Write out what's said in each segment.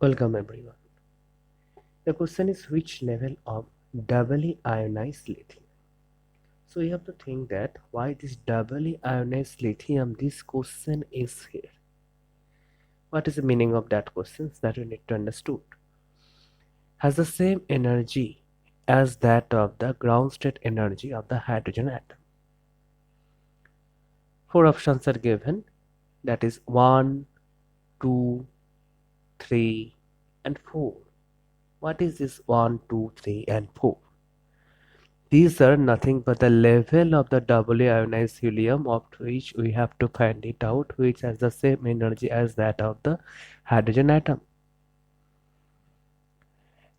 Welcome everyone. The question is which level of doubly ionized lithium? So you have to think that why this doubly ionized lithium, this question is here. What is the meaning of that question that we need to understand? Has the same energy as that of the ground state energy of the hydrogen atom. Four options are given, that is 1, 2, 3 and 4. What is this 1, 2, 3 and 4? These are nothing but the level of the doubly ionized helium of which we have to find it out, which has the same energy as that of the hydrogen atom.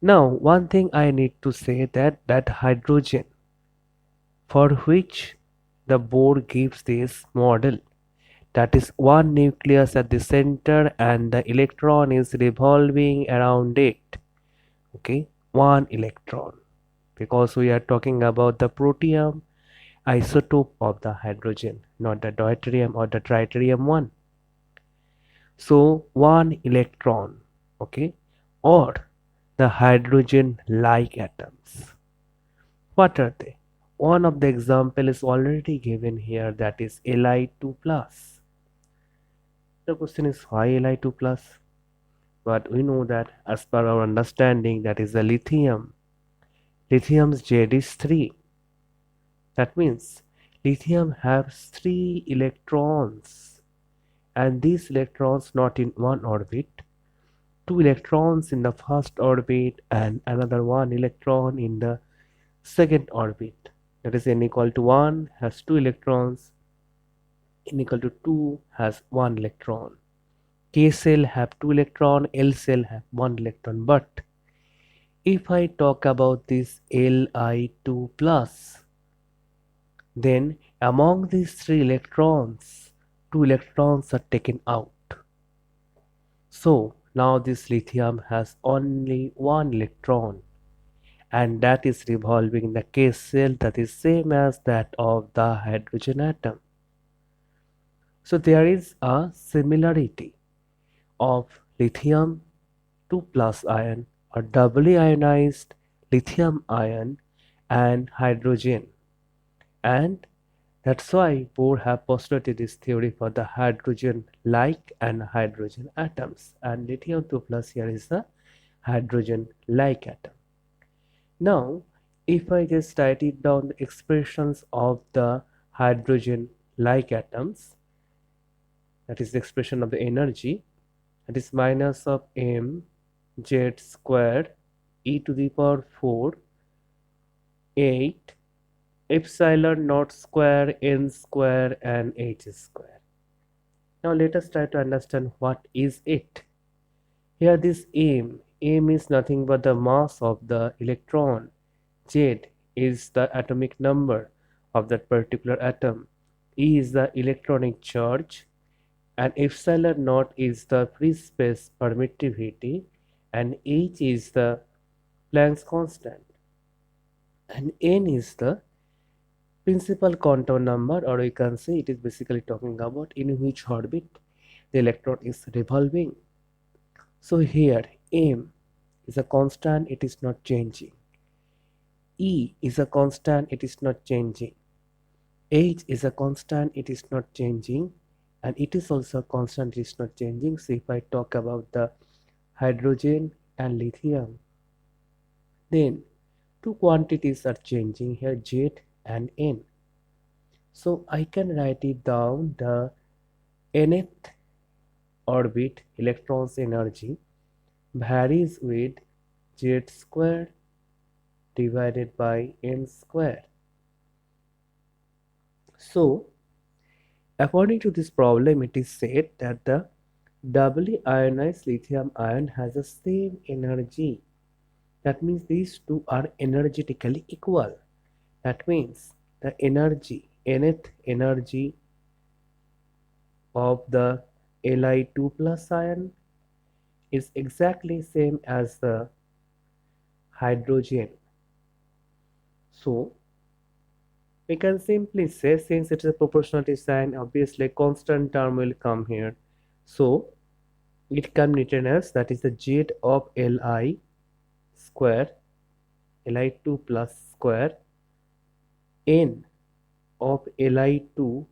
Now, one thing I need to say that hydrogen for which the board gives this model, that is one nucleus at the center and the electron is revolving around it. Okay, one electron, because we are talking about the protium isotope of the hydrogen, not the deuterium or the tritium one. So one electron, okay, or the hydrogen like atoms. What are they? One of the example is already given here, that is Li2 plus. The question is why Li2 plus? But we know that as per our understanding, that is the lithium. Lithium's Z is 3. That means lithium has 3 electrons, and these electrons not in one orbit, 2 electrons in the first orbit and another 1 electron in the second orbit. That is n equal to 1 has 2 electrons, n equal to 2 has 1 electron. K cell have 2 electron, L cell have 1 electron. But if I talk about this Li2 plus, then among these 3 electrons, 2 electrons are taken out. So now this lithium has only 1 electron, and that is revolving in the K cell, that is same as that of the hydrogen atom. So there is a similarity of lithium 2 plus ion or doubly ionized lithium ion and hydrogen, and that's why Bohr have postulated this theory for the hydrogen-like and hydrogen atoms, and lithium 2 plus here is the hydrogen-like atom. Now, if I just write it down, the expressions of the hydrogen-like atoms, that is the expression of the energy, that is minus of m z squared e to the power 4 8 epsilon naught square n square and h square. Now let us try to understand what is it. Here this m is nothing but the mass of the electron, z is the atomic number of that particular atom, e is the electronic charge, and epsilon naught is the free space permittivity, and h is the Planck's constant, and n is the principal contour number, or we can say it is basically talking about in which orbit the electron is revolving. So here m is a constant, it is not changing. E is a constant, it is not changing. H is a constant, it is not changing, and it is also a constant, it is not changing. So if I talk about the hydrogen and lithium, then two quantities are changing here, Z and N. So I can write it down, the nth orbit electron's energy varies with Z square divided by N square. So according to this problem, it is said that the doubly ionized lithium ion has the same energy. That means these two are energetically equal. That means the energy, nth energy of the Li2 plus ion is exactly same as the hydrogen. So we can simply say, since it is a proportionality sign, obviously constant term will come here. So it can be written as, that is the Z of Li square, Li2 plus square, N of Li2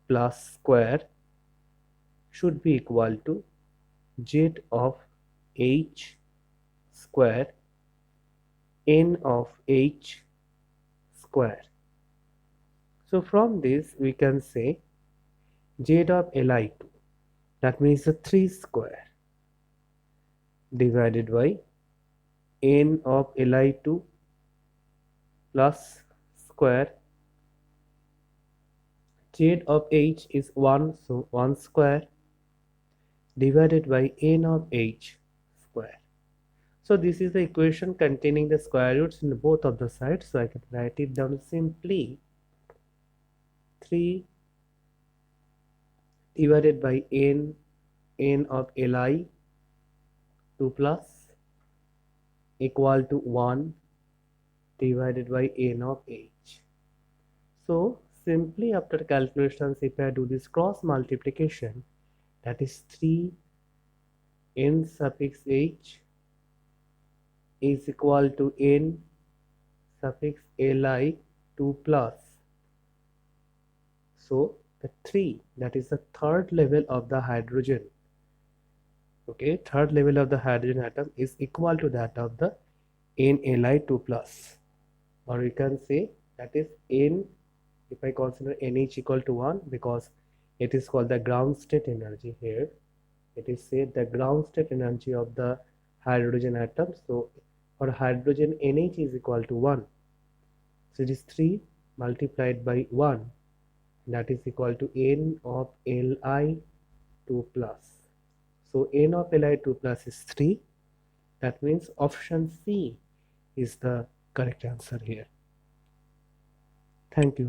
plus square should be equal to Z of H square N of H square. So from this we can say Z of Li2, that means the 3 square, divided by N of Li2 plus square. Z of H is 1, so 1 square, divided by N of H square. So this is the equation containing the square roots in both of the sides, so I can write it down simply. 3 divided by N of Li 2 plus equal to 1 divided by N of H. So simply after calculations, if I do this cross multiplication, that is 3 N suffix H is equal to N suffix Li 2 plus. So the 3, that is the third level of the hydrogen, okay, third level of the hydrogen atom is equal to that of the Li2 plus, or we can say that is N, if I consider NH equal to 1, because it is called the ground state energy here. It is said the ground state energy of the hydrogen atom. So for hydrogen, NH is equal to 1. So it is 3 multiplied by 1, that is equal to N of Li2 plus. So N of Li2 plus is 3. That means option C is the correct answer here. Thank you all.